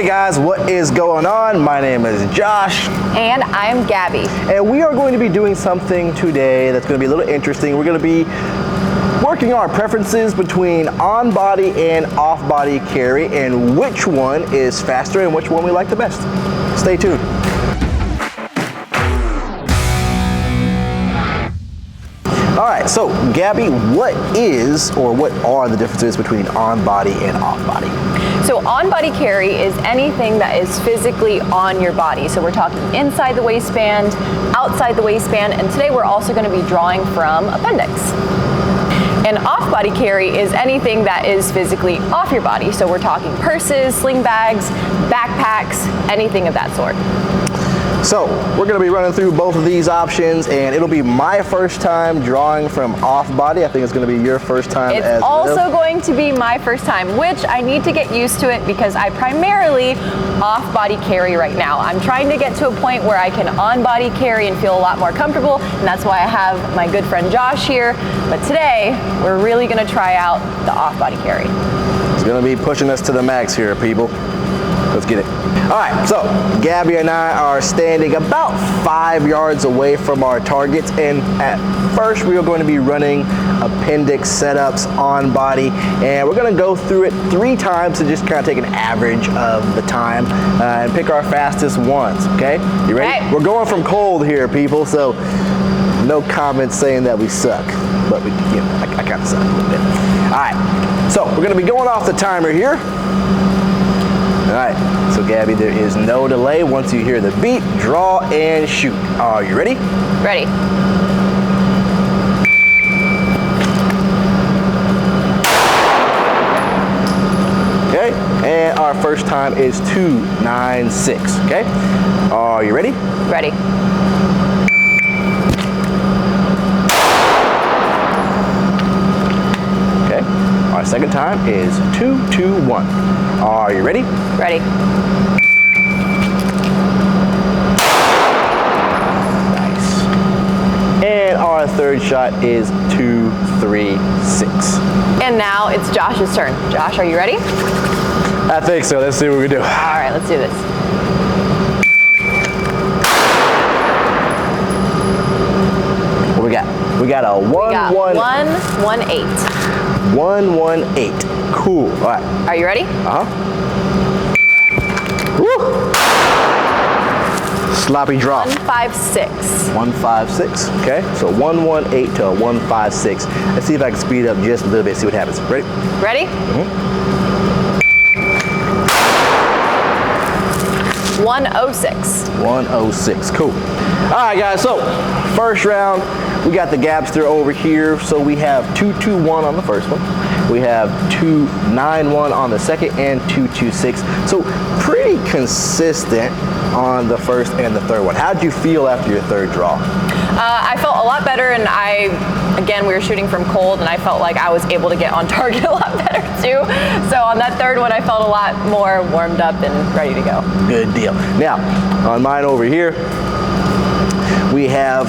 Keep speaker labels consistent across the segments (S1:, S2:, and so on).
S1: Hey guys, what is going on? My name is Josh.
S2: And I'm Gabby.
S1: And we are going to be doing something today that's going to be a little interesting. We're going to be working on our preferences between on-body and off-body carry and which one is faster and which one we like the best. Stay tuned. All right, so Gabby, what are the differences between on-body and off-body?
S2: So on-body carry is anything that is physically on your body. So we're talking inside the waistband, outside the waistband, and today we're also going to be drawing from appendix. And off-body carry is anything that is physically off your body. So we're talking purses, sling bags, backpacks, anything of that sort.
S1: So we're going to be running through both of these options, and it'll be my first time drawing from off-body. I think it's going to be your first time as well.
S2: It's also going to be my first time, which I need to get used to it because I primarily off-body carry right now. I'm trying to get to a point where I can on-body carry and feel a lot more comfortable, and that's why I have my good friend Josh here. But today, we're really going to try out the off-body carry.
S1: It's going to be pushing us to the max here, people. Let's get it. All right, so Gabby and I are standing about 5 yards away from our targets, and at first we are going to be running appendix setups on body, and we're going to go through it 3 times to just kind of take an average of the time and pick our fastest ones, okay? You ready?
S2: Okay.
S1: We're going from cold here, people, so no comments saying that we suck, but we, you know, I kind of suck a little bit. All right, so we're going to be going off the timer here. All right, so Gabby, there is no delay. Once you hear the beep, draw and shoot. Are you ready?
S2: Ready.
S1: Okay, and our first time is 296, okay? Are you ready?
S2: Ready.
S1: Okay, our second time is 221. Are you ready?
S2: Ready.
S1: Nice. And our third shot is 236.
S2: And now it's Josh's turn. Josh, are you ready?
S1: I think so. Let's see what we do.
S2: All right, let's do this.
S1: What we got? We got a
S2: 118.
S1: 118. Cool. All right.
S2: Are you ready?
S1: Woo. Sloppy drop.
S2: 156.
S1: 156. Okay. So 118 to a 156. Let's see if I can speed up just a little bit. See what happens. Ready?
S2: Ready? 106.
S1: 106. Cool. All right, guys. So first round, we got the Gabster over here. So we have 221 on the first one. We have 291 on the second and 226. So pretty consistent on the first and the third one. How'd you feel after your third draw?
S2: I felt a lot better, and again, we were shooting from cold, and I felt like I was able to get on target a lot better too. So on that third one, I felt a lot more warmed up and ready to go. Good deal.
S1: Now, on mine over here, we have,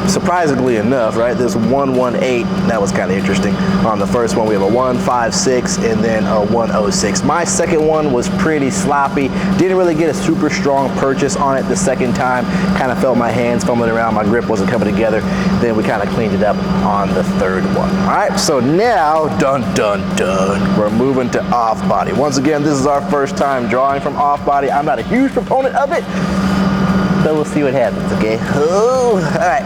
S1: surprisingly enough, right, this 118, that was kind of interesting. On the first one, we have a 156 and then a 106. My second one was pretty sloppy. Didn't really get a super strong purchase on it the second time. Kind of felt my hands fumbling around. My grip wasn't coming together. Then we kind of cleaned it up on the third one. All right, so now, dun, dun, dun, we're moving to off-body. Once again, this is our first time drawing from off-body. I'm not a huge proponent of it, so we'll see what happens, okay? Oh, all right.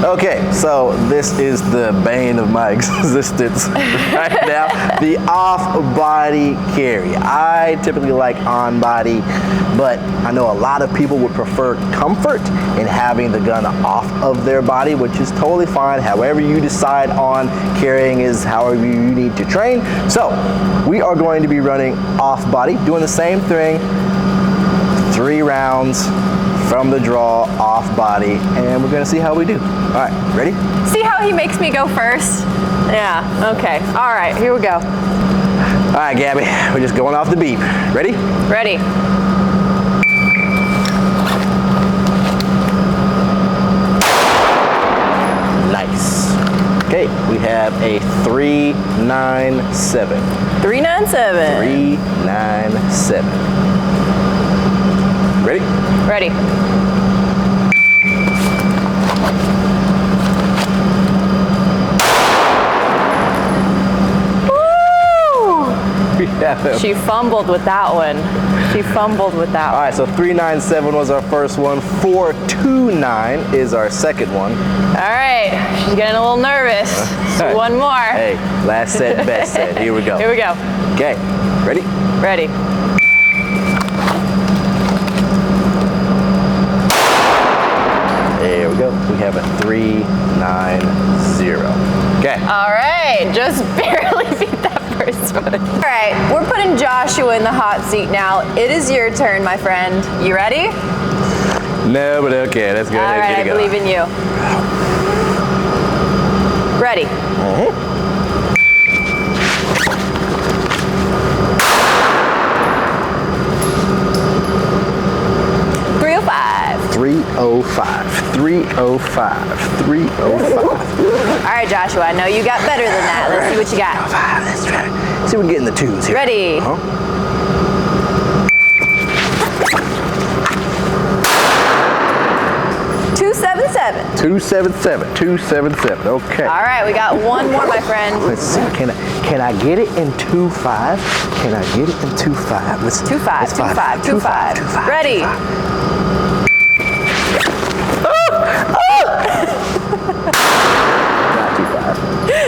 S1: Okay, so this is the bane of my existence right now, the off-body carry. I typically like on-body, but I know a lot of people would prefer comfort in having the gun off of their body, which is totally fine. However you decide on carrying is however you need to train. So we are going to be running off-body, doing the same thing, 3 rounds from the draw, off body, and we're gonna see how we do. All right, ready?
S2: See how he makes me go first? Yeah, okay. All right, here we go.
S1: All right, Gabby, we're just going off the beep. Ready?
S2: Ready.
S1: Nice. Okay, we have a 397.
S2: 397.
S1: 397.
S2: Ready. She fumbled with that one. She fumbled with that one.
S1: All right, so 397 was our first one. 429 is our second one.
S2: All right, she's getting a little nervous. So one more.
S1: Hey, last set, best set. Here we go.
S2: Here we go.
S1: Okay, ready?
S2: Ready.
S1: There we go. We have a 390. Okay.
S2: All right, just barely beat that first one. All right, we're putting Joshua in the hot seat now. It is your turn, my friend. You ready?
S1: No, but okay, let's go ahead and get it
S2: All right, I
S1: going.
S2: believe in you. Ready.
S1: 305, 305, 305.
S2: All right, Joshua, I know you got better than that. Let's see what you got.
S1: Let's try. See if we can get in the twos here.
S2: Ready. 277.
S1: 277, 277. Okay.
S2: All right, we got one more, my friend.
S1: Let's see. Can I get it in 25? Can I get it in 25? Let's
S2: 25, 25, 25. Ready.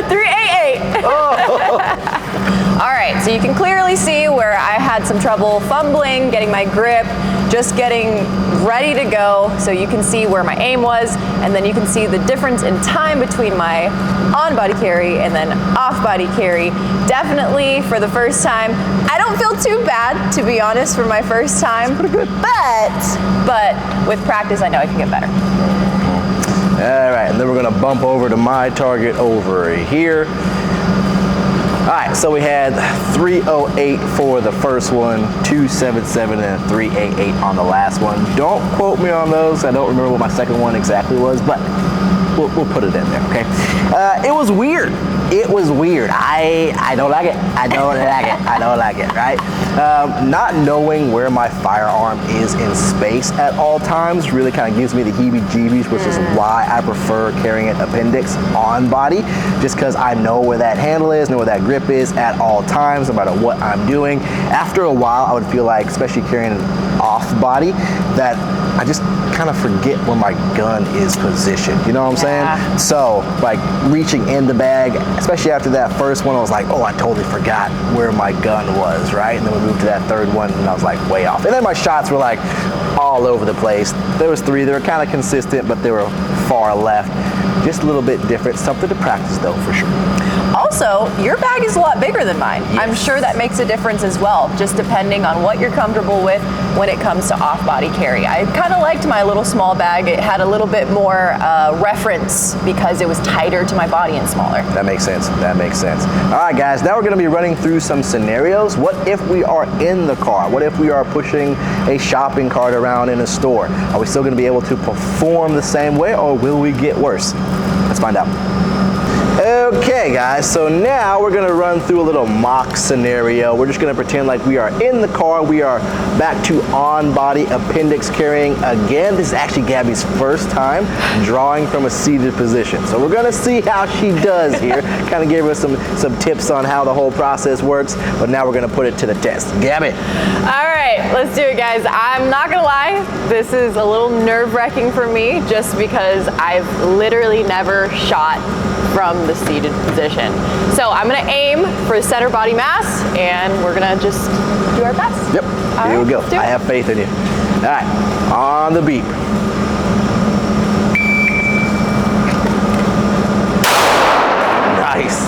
S2: 388. All right, so you can clearly see where I had some trouble fumbling, getting my grip, just getting ready to go. So you can see where my aim was, and then you can see the difference in time between my on-body carry and then off-body carry. Definitely for the first time, I don't feel too bad, to be honest, for my first time. Pretty good. But with practice, I know I can get better.
S1: All right, and then we're gonna bump over to my target over here. All right, so we had 308 for the first one, 277 and 388 on the last one. Don't quote me on those. I don't remember what my second one exactly was, but we'll put it in there, okay? It was weird. It was weird. I don't like it. I don't like it. I don't like it, right? Not knowing where my firearm is in space at all times really kind of gives me the heebie-jeebies, which is why I prefer carrying an appendix on body, just because I know where that handle is, know where that grip is at all times, no matter what I'm doing. After a while, I would feel like, especially carrying an off body, that I just kind of forget where my gun is positioned. You know what I'm saying? So, like reaching in the bag, especially after that first one, I was like, oh, I totally forgot where my gun was, right? And then we moved to that third one, and I was like way off. And then my shots were like all over the place. There was three. They were kind of consistent, but they were far left. Just a little bit different. Something to practice, though, for sure.
S2: Also, your bag is a lot bigger than mine. Yes. I'm sure that makes a difference as well, just depending on what you're comfortable with when it comes to off-body carry. I kind of liked my little small bag. It had a little bit more reference because it was tighter to my body and smaller.
S1: That makes sense. That makes sense. All right, guys, now we're going to be running through some scenarios. What if we are in the car? What if we are pushing a shopping cart around in a store? Are we still going to be able to perform the same way, or will we get worse? Let's find out. Okay, guys, so now we're gonna run through a little mock scenario. We're just gonna pretend like we are in the car. We are back to on-body appendix carrying again. This is actually Gabby's first time drawing from a seated position. So we're gonna see how she does here. Kind of gave her some tips on how the whole process works, but now we're gonna put it to the test. Gabby.
S2: All right, let's do it, guys. I'm not gonna lie, this is a little nerve-wracking for me just because I've literally never shot from the seated position. So I'm gonna aim for the center body mass, and we're gonna just do our best.
S1: Yep, here we go. I have faith in you. All right, on the beep. Nice.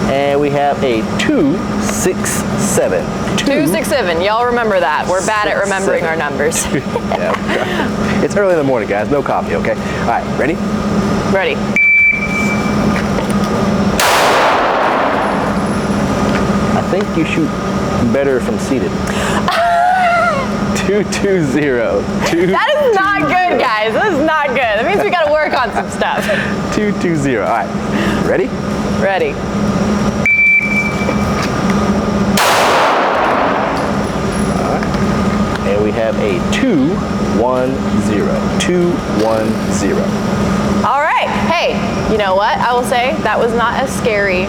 S1: And we have a 267.
S2: 267, y'all remember that. We're bad at remembering our numbers.
S1: Yeah, it's early in the morning, guys, no coffee, okay? All right, ready?
S2: Ready.
S1: I think you shoot better from seated. 220.
S2: That is not good, guys. This is not good. That means we gotta work on some stuff.
S1: 220. All right. Ready?
S2: Ready.
S1: All right. And we have a 2 210. 210.
S2: All right. Hey, you know what? I will say that was not as scary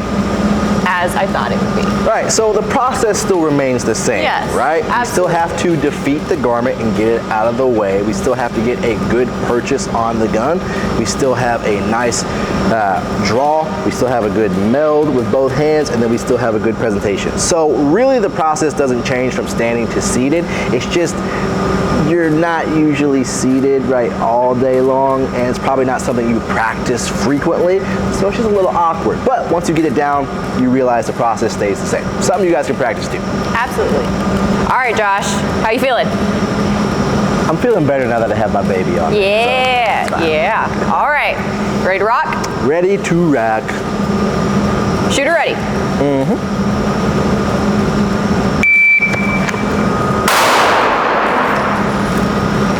S2: as I thought it would be.
S1: Right, so the process still remains the same,
S2: Yes,
S1: right?
S2: absolutely.
S1: We still have to defeat the garment and get it out of the way. We still have to get a good purchase on the gun. We still have a nice draw. We still have a good meld with both hands, and then we still have a good presentation. So really the process doesn't change from standing to seated. It's just you're not usually seated right all day long, and it's probably not something you practice frequently, so it's just a little awkward. But once you get it down, you realize the process stays the same. Something you guys can practice too.
S2: Absolutely. All right, Josh, how you feeling?
S1: I'm feeling better now that I have my baby on.
S2: Yeah,
S1: so
S2: yeah. All right, ready to rock?
S1: Ready to rock.
S2: Shooter ready.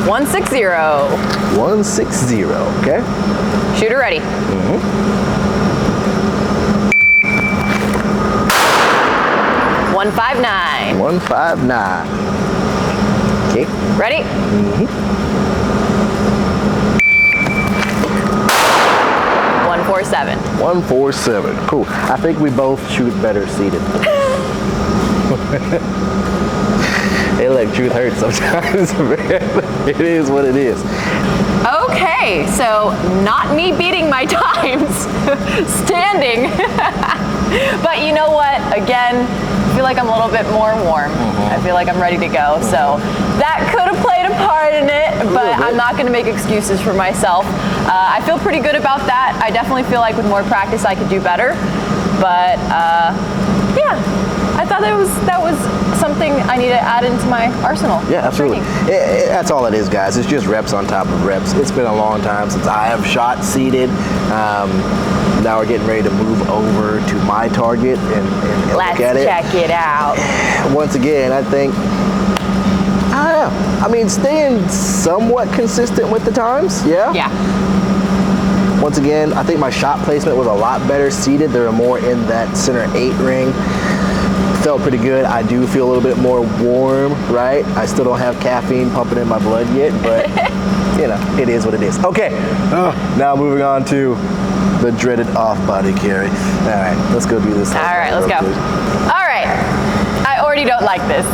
S2: 160.
S1: 160, okay?
S2: Shooter ready. 159.
S1: 159. Okay.
S2: Ready? 147.
S1: 147. Cool. I think we both shoot better seated. Hey, look, truth hurts sometimes. It is what it is.
S2: Okay, so not me beating my times standing, but you know what? Again, I feel like I'm a little bit more warm. I feel like I'm ready to go. So that could have played a part in it, but I'm not going to make excuses for myself. I feel pretty good about that. I definitely feel like with more practice I could do better, but yeah, I thought that was something I need to add into my arsenal.
S1: Yeah, absolutely. That's all it is, guys. It's just reps on top of reps. It's been a long time since I have shot seated. Now we're getting ready to move over to my target and
S2: Let's
S1: look at it.
S2: check it out.
S1: Once again, I think, I don't know. I mean, staying somewhat consistent with the times, yeah?
S2: Yeah.
S1: Once again, I think my shot placement was a lot better seated. They were more in that center 8 ring. Felt pretty good. I do feel a little bit more warm, right? I still don't have caffeine pumping in my blood yet, but you know, it is what it is. Okay, now moving on to the dreaded off-body carry. All right, let's go do this.
S2: All right, let's go. All right, I already don't like this.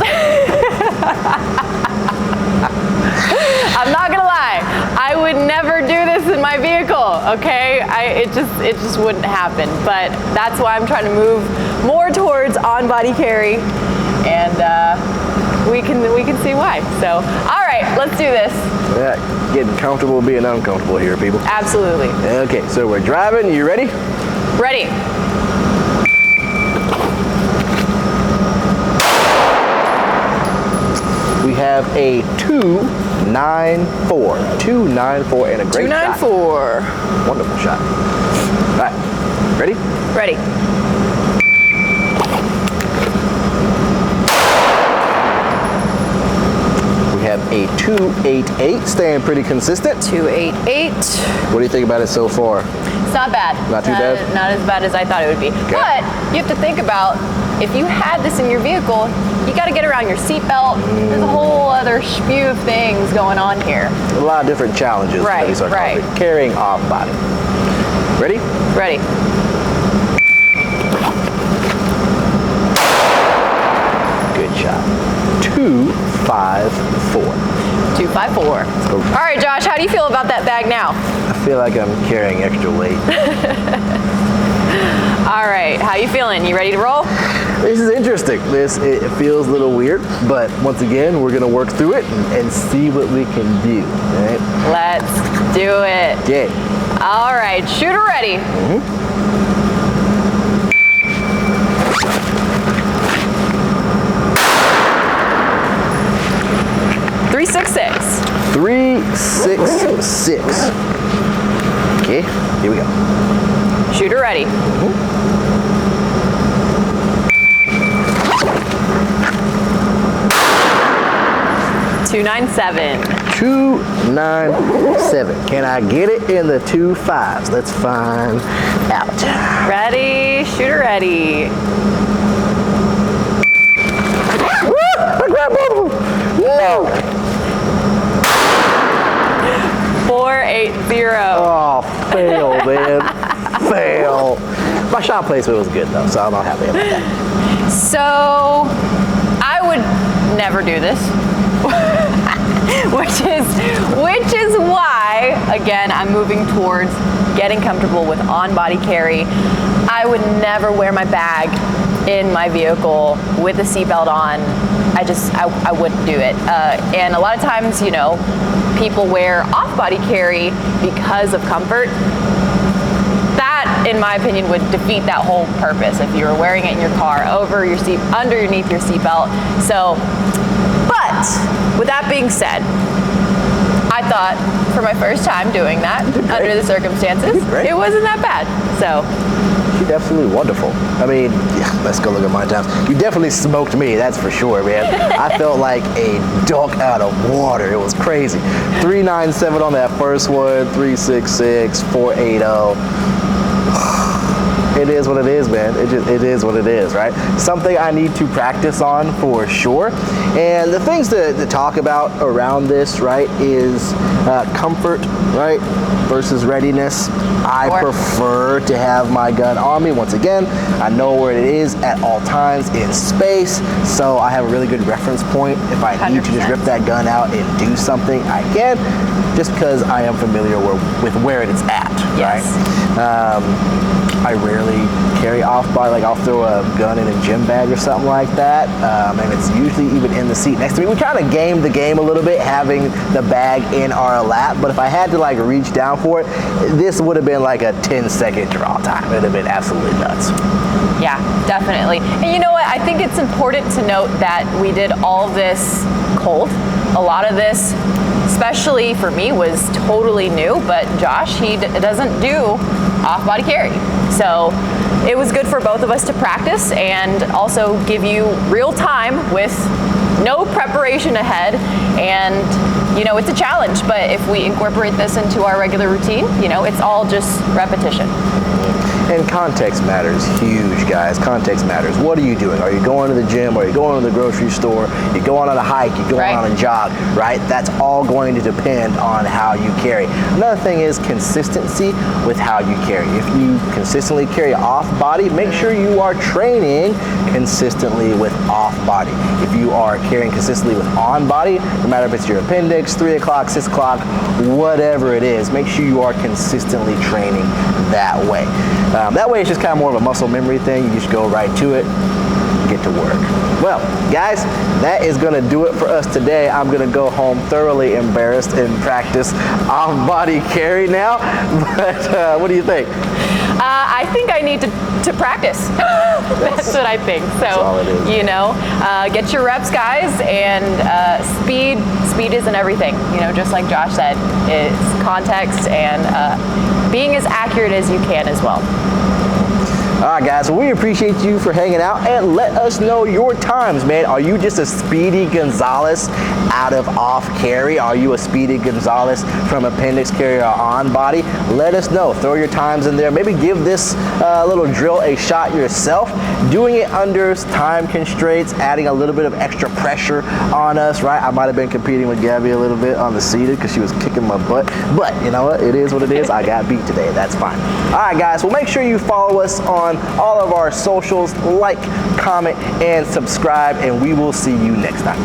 S2: I'm not gonna lie, I would never do this in my vehicle, okay? It just wouldn't happen, but that's why I'm trying to move more towards on-body carry, and we can see why. So, all right, let's do this.
S1: Yeah, getting comfortable being uncomfortable here, people.
S2: Absolutely.
S1: Okay, so we're driving. You ready?
S2: Ready.
S1: We have a 294. 294 and a great
S2: 294.
S1: shot. Wonderful shot. All right, ready?
S2: Ready.
S1: We have a 288, staying pretty consistent.
S2: 288.
S1: What do you think about it so far?
S2: It's not bad.
S1: Not too bad?
S2: Not as bad as I thought it would be.
S1: Okay.
S2: But you have to think about, if you had this in your vehicle, you got to get around your seatbelt. There's a whole other spew of things going on here.
S1: A lot of different challenges.
S2: Right,
S1: these are
S2: right.
S1: Carrying off body. Ready?
S2: Ready.
S1: Good shot. 254.
S2: 254.
S1: Let's go.
S2: All right, Josh, how do you feel about that bag now?
S1: I feel like I'm carrying extra weight.
S2: All right, how you feeling? You ready to roll?
S1: This is interesting. It feels a little weird, but once again, we're gonna work through it and see what we can do. All right?
S2: Let's do it.
S1: Okay.
S2: All right, shooter ready. 366.
S1: 366. Okay, here we go.
S2: Shooter ready. 297.
S1: 297. Can I get it in the 25s? Let's find out.
S2: Ready, shooter ready.
S1: Woo! I grabbed both of them. No! shot placement was good though, so I'm not happy about that.
S2: So I would never do this, which is why, again, I'm moving towards getting comfortable with on-body carry. I would never wear my bag in my vehicle with a seatbelt on. I wouldn't do it. And a lot of times, you know, people wear off-body carry because of comfort. That, in my opinion, would defeat that whole purpose if you were wearing it in your car over your seat, underneath your seatbelt. So, but with that being said, I thought for my first time doing that under the circumstances, it wasn't that bad. So.
S1: You're absolutely wonderful. I mean, yeah, let's go look at my times. You definitely smoked me, that's for sure, man. I felt like a duck out of water. It was crazy. 397 on that first one, 366, 480. It is what it is, man. It is what it is, right? Something I need to practice on for sure. And the things to talk about around this, right, is comfort, right, versus readiness. I prefer to have my gun on me. Once again, I know where it is at all times in space, so I have a really good reference point. If I need to just rip that gun out and do something, I can, just because I am familiar with where it is at, right? I rarely carry off-body, like I'll throw a gun in a gym bag or something like that, and it's usually even in the seat next to me. We kind of game the game a little bit, having the bag in our lap, but if I had to like reach down for it, this would have been like a 10-second draw time. It would have been absolutely nuts.
S2: Yeah, definitely. And you know what? I think it's important to note that we did all this cold. A lot of this, especially for me, was totally new, but Josh, he doesn't do off-body carry. So it was good for both of us to practice and also give you real time with no preparation ahead. And, you know, it's a challenge, but if we incorporate this into our regular routine, you know, it's all just repetition.
S1: And context matters huge, guys. Context matters. What are you doing? Are you going to the gym? Are you going to the grocery store? You're going on a hike? You're going on a jog, right? That's all going to depend on how you carry. Another thing is consistency with how you carry. If you consistently carry off body, make sure you are training consistently with off body. If you are carrying consistently with on body, no matter if it's your appendix, 3 o'clock, 6 o'clock, whatever it is, make sure you are consistently training that way. That way it's just kind of more of a muscle memory thing. You just go right to it, get to work. Well, guys, that is gonna do it for us today. I'm gonna go home thoroughly embarrassed and practice off-body carry now, but what do you think?
S2: I think I need to practice. That's what I think. So, you know, get your reps, guys, and speed isn't everything. You know, just like Josh said, it's context and being as accurate as you can as well.
S1: All right, guys, well, we appreciate you for hanging out, and let us know your times, man. Are you just a Speedy Gonzalez out of off carry? Are you a Speedy Gonzalez from appendix carry or on body? Let us know. Throw your times in there. Maybe give this little drill a shot yourself. Doing it under time constraints, adding a little bit of extra pressure on us, right? I might have been competing with Gabby a little bit on the seated because she was kicking my butt, but you know what? It is what it is. I got beat today. That's fine. All right, guys, well, make sure you follow us on all of our socials, like, comment, and subscribe, and we will see you next time.